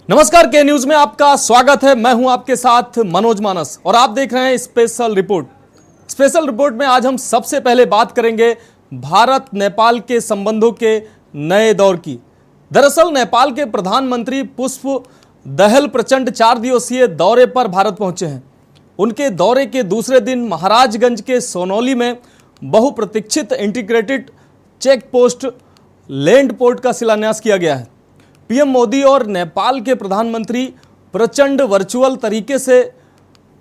नमस्कार, के न्यूज में आपका स्वागत है। मैं हूं आपके साथ मनोज मानस और आप देख रहे हैं स्पेशल रिपोर्ट। स्पेशल रिपोर्ट में आज हम सबसे पहले बात करेंगे भारत नेपाल के संबंधों के नए दौर की। दरअसल नेपाल के प्रधानमंत्री पुष्प दहल प्रचंड 4 दिवसीय दौरे पर भारत पहुंचे हैं। उनके दौरे के दूसरे दिन महाराजगंज के सोनौली में बहुप्रतीक्षित integrated check post land port का शिलान्यास किया गया है। पीएम मोदी और नेपाल के प्रधानमंत्री प्रचंड वर्चुअल तरीके से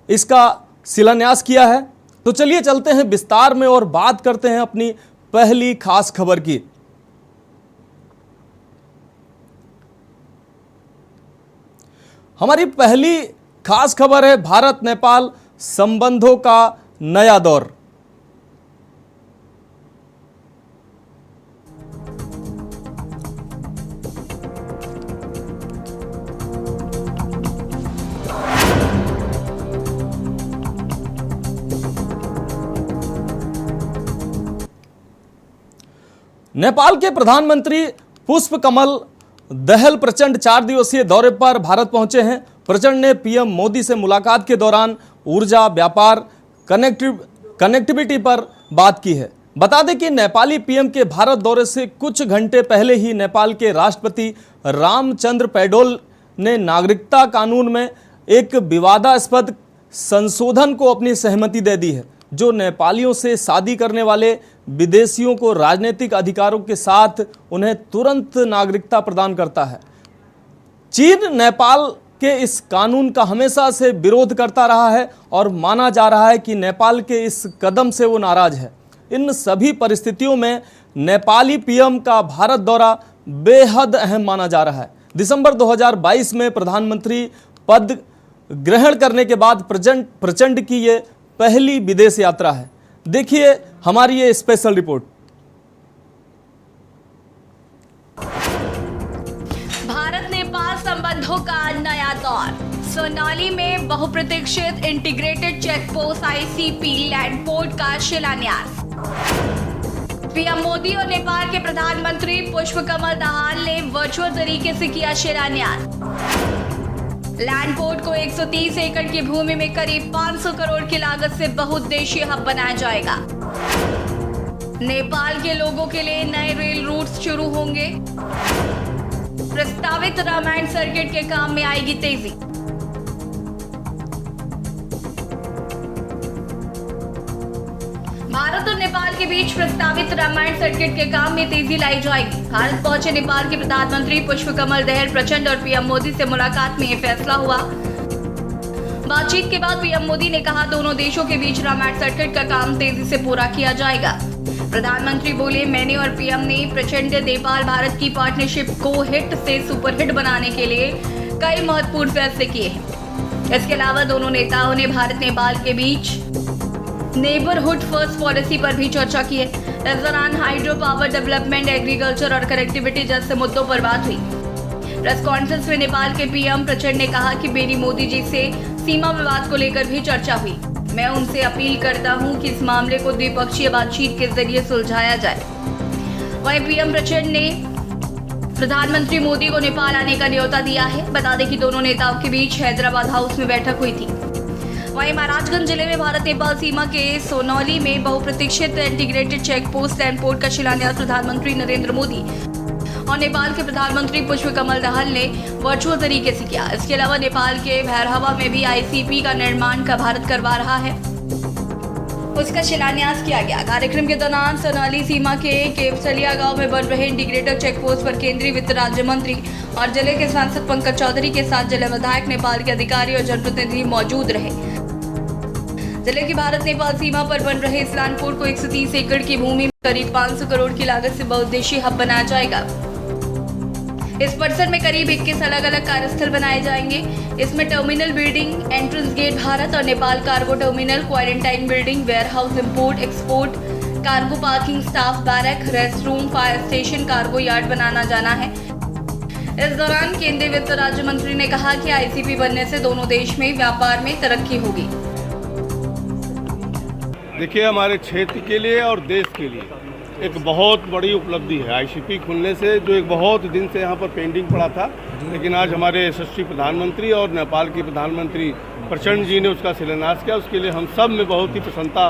इसका शिलान्यास किया है। तो चलिए चलते हैं विस्तार में और बात करते हैं अपनी पहली खास खबर की। हमारी पहली खास खबर है भारत नेपाल संबंधों का नया दौर। नेपाल के प्रधानमंत्री पुष्प कमल दहल प्रचंड 4 दिवसीय दौरे पर भारत पहुंचे हैं। प्रचंड ने पीएम मोदी से मुलाकात के दौरान ऊर्जा, व्यापार, कनेक्टिविटी पर बात की है। बता दें कि नेपाली पीएम के भारत दौरे से कुछ घंटे पहले ही नेपाल के राष्ट्रपति रामचंद्र पौडेल ने नागरिकता कानून में एक विवादास्पद संशोधन को अपनी सहमति दे दी है, जो नेपालियों से शादी करने वाले विदेशियों को राजनीतिक अधिकारों के साथ उन्हें तुरंत नागरिकता प्रदान करता है। चीन नेपाल के इस कानून का हमेशा से विरोध करता रहा है और माना जा रहा है कि नेपाल के इस कदम से वो नाराज है। इन सभी परिस्थितियों में नेपाली पीएम का भारत दौरा बेहद अहम माना जा रहा है। दिसंबर 2022 में प्रधानमंत्री पद ग्रहण करने के बाद प्रचंड की ये पहली विदेश यात्रा है। देखिए हमारी ये स्पेशल रिपोर्ट। भारत नेपाल संबंधों का नया दौर। सोनौली में बहुप्रतीक्षित integrated check post ICP land port का शिलान्यास। पीएम मोदी और नेपाल के प्रधानमंत्री पुष्प कमल दहाल ने वर्चुअल तरीके से किया शिलान्यास। लैंड पोर्ट को 130 एकड़ की भूमि में करीब 500 करोड़ की लागत से बहुउद्देशीय हब बनाया जाएगा। नेपाल के लोगों के लिए नए रेल रूट्स शुरू होंगे। प्रस्तावित रामायण सर्किट के काम में आएगी तेजी। भारत और नेपाल के बीच प्रस्तावित रामायण सर्किट के काम में तेजी लाई जाएगी। भारत पहुंचे नेपाल के प्रधानमंत्री पुष्प कमल दहल प्रचंड और पीएम मोदी से मुलाकात में यह फैसला हुआ। बातचीत के बाद पीएम मोदी ने कहा, दोनों देशों के बीच रामायण सर्किट का काम तेजी से पूरा किया जाएगा। प्रधानमंत्री बोले, मैंने और पीएम ने प्रचंड नेपाल भारत की पार्टनरशिप को हिट से सुपरहिट बनाने के लिए कई महत्वपूर्ण फैसले किए हैं। इसके अलावा दोनों नेताओं ने भारत नेपाल के बीच नेबरहुड फर्स्ट पॉलिसी पर भी चर्चा की है। इस दौरान हाइड्रो पावर डेवलपमेंट, एग्रीकल्चर और कनेक्टिविटी जैसे मुद्दों पर बात हुई। प्रेस कॉन्फ्रेंस में नेपाल के पीएम प्रचंड ने कहा कि मेरी मोदी जी से सीमा विवाद को लेकर भी चर्चा हुई। मैं उनसे अपील करता हूं कि इस मामले को द्विपक्षीय बातचीत के जरिए सुलझाया जाए। वहीं पीएम प्रचंड ने प्रधानमंत्री मोदी को नेपाल आने का न्योता दिया है। बता दें कि दोनों नेताओं के बीच हैदराबाद हाउस में बैठक हुई थी। वहीं महाराजगंज जिले में भारत नेपाल सीमा के सोनौली में बहुप्रतीक्षित integrated check post land port का शिलान्यास प्रधानमंत्री नरेंद्र मोदी और नेपाल के प्रधानमंत्री पुष्प कमल दहल ने वर्चुअल तरीके से किया। इसके अलावा नेपाल के भैरहवा में भी आईसीपी का निर्माण का भारत करवा रहा है, उसका शिलान्यास किया गया। कार्यक्रम के दौरान सोनौली सीमा के केवसलिया गांव में बन रहे इंटीग्रेटेड चेक पोस्ट पर केंद्रीय वित्त राज्य मंत्री और जिले के सांसद पंकज चौधरी के साथ जिला विधायक, नेपाल के अधिकारी और जनप्रतिनिधि मौजूद रहे। जिले की भारत नेपाल सीमा पर बन रहे इस लैंड पोर्ट को 130 एकड़ की भूमि में करीब 500 करोड़ की लागत से बहुउद्देशीय हब बनाया जाएगा। इस परिसर में करीब 21 अलग अलग कार्यस्थल बनाए जाएंगे। इसमें terminal building, entrance gate Bharat और Nepal cargo terminal, quarantine building, warehouse, import export, cargo parking, staff barrack, rest room, fire station, cargo yard बनाना जाना है। इस दौरान केंद्रीय वित्त राज्य मंत्री ने कहा कि आईसीपी बनने से दोनों देश में व्यापार में तरक्की होगी। देखिए, हमारे क्षेत्र के लिए और देश के लिए एक बहुत बड़ी उपलब्धि है आईसीपी खुलने से, जो एक बहुत दिन से यहाँ पर पेंडिंग पड़ा था। लेकिन आज हमारे यशस्वी प्रधानमंत्री और नेपाल के प्रधानमंत्री प्रचंड जी ने उसका शिलान्यास किया। उसके लिए हम सब में बहुत ही प्रसन्नता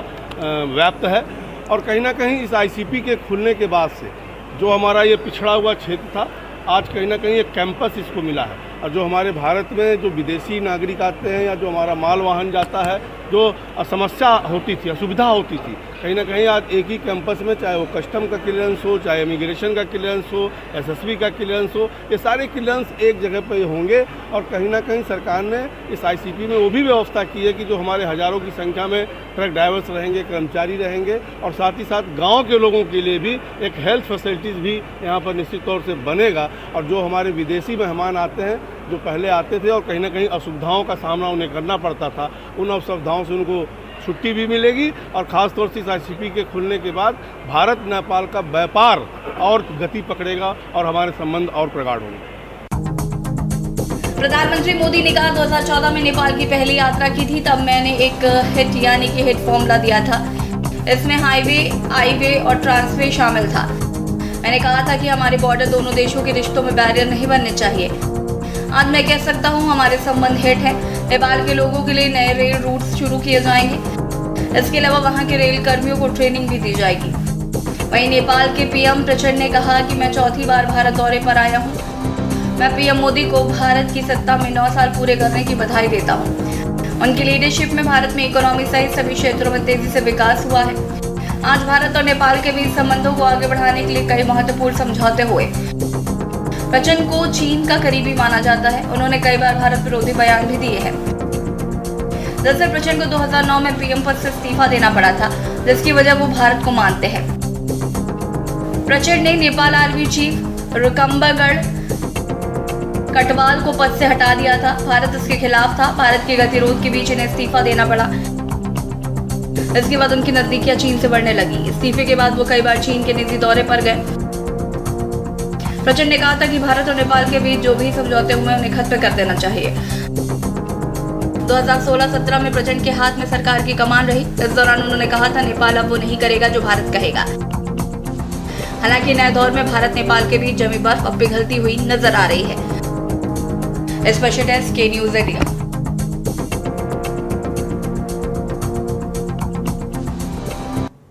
व्याप्त है। और कहीं ना कहीं इस आईसीपी के खुलने के बाद से जो हमारा ये पिछड़ा हुआ क्षेत्र था, आज कहीं ना कहीं एक कैंपस इसको मिला है। और जो हमारे भारत में जो विदेशी नागरिक आते हैं या जो हमारा माल वाहन जाता है, जो समस्या होती थी, असुविधा होती थी, कहीं ना कहीं आज एक ही कैंपस में, चाहे वो कस्टम का क्लियरेंस हो, चाहे इमिग्रेशन का क्लियरेंस हो, एसएसबी का क्लियरेंस हो, ये सारे क्लियरेंस एक जगह पर होंगे। और कहीं ना कहीं सरकार ने इस आईसीपी में वो भी व्यवस्था की है कि जो हमारे हज़ारों की संख्या में ट्रक ड्राइवर्स रहेंगे, कर्मचारी रहेंगे, और साथ ही साथ गाँव के लोगों के लिए भी एक हेल्थ फैसिलिटीज़ भी यहाँ पर निश्चित तौर से बनेगा। और जो हमारे विदेशी मेहमान आते हैं, जो पहले आते थे और कहीं ना कहीं असुविधाओं का सामना उन्हें करना पड़ता था, उन असुविधाओं से उनको छुट्टी भी मिलेगी। और ख़ास तौर से इस आईसीपी के खुलने के बाद भारत नेपाल का व्यापार और गति पकड़ेगा और हमारे संबंध और प्रगाढ़ होंगे। प्रधानमंत्री मोदी ने कहा 2014 में नेपाल की पहली यात्रा की थी, तब मैंने एक हिट यानी कि हिट फॉर्मूला दिया था। इसमें हाईवे, आईवे और ट्रांसवे शामिल था। मैंने कहा था कि हमारे बॉर्डर दोनों देशों के रिश्तों में बैरियर नहीं बनने चाहिए। आज मैं कह सकता हूँ हमारे संबंध हिट है। नेपाल के लोगों के लिए नए रेल रूट्स शुरू किए जाएंगे। इसके अलावा वहाँ के रेल कर्मियों को ट्रेनिंग भी दी जाएगी। वहीं नेपाल के पीएम प्रचंड ने कहा कि मैं चौथी बार भारत दौरे पर आया हूँ। मैं पीएम मोदी को भारत की सत्ता में 9 साल पूरे करने की बधाई देता हूँ। उनकी लीडरशिप में भारत में इकोनॉमी सहित सभी क्षेत्रों में तेजी से विकास हुआ है। आज भारत और नेपाल के बीच संबंधों को आगे बढ़ाने के लिए कई महत्वपूर्ण समझौते हुए। प्रचंड को चीन का करीबी माना जाता है। उन्होंने कई बार भारत विरोधी बयान भी दिए हैं। दरअसल प्रचंड को 2009 में पीएम पद से इस्तीफा देना पड़ा था, जिसकी वजह वो भारत को मानते हैं। प्रचंड ने नेपाल आर्मी चीफ रुकम्बगढ़ कटवाल को पद से हटा दिया था। भारत इसके खिलाफ था। भारत के गतिरोध के बीच इन्हें इस्तीफा देना पड़ा। इसके बाद उनकी नजदीकियां चीन से बढ़ने लगी। इस्तीफे के बाद वो कई बार चीन के निजी दौरे पर गए। प्रचंड ने कहा था कि भारत और नेपाल के बीच जो भी समझौते हुए उन्हें खत्म कर देना चाहिए। 2016-17 में प्रचंड के हाथ में सरकार की कमान रही। इस दौरान उन्होंने कहा था नेपाल अब वो नहीं करेगा जो भारत कहेगा। हालांकि नए दौर में भारत नेपाल के बीच जमी बर्फ अब पिघलती हुई नजर आ रही है। स्पेशल डेस्क के न्यूज़ इंडिया।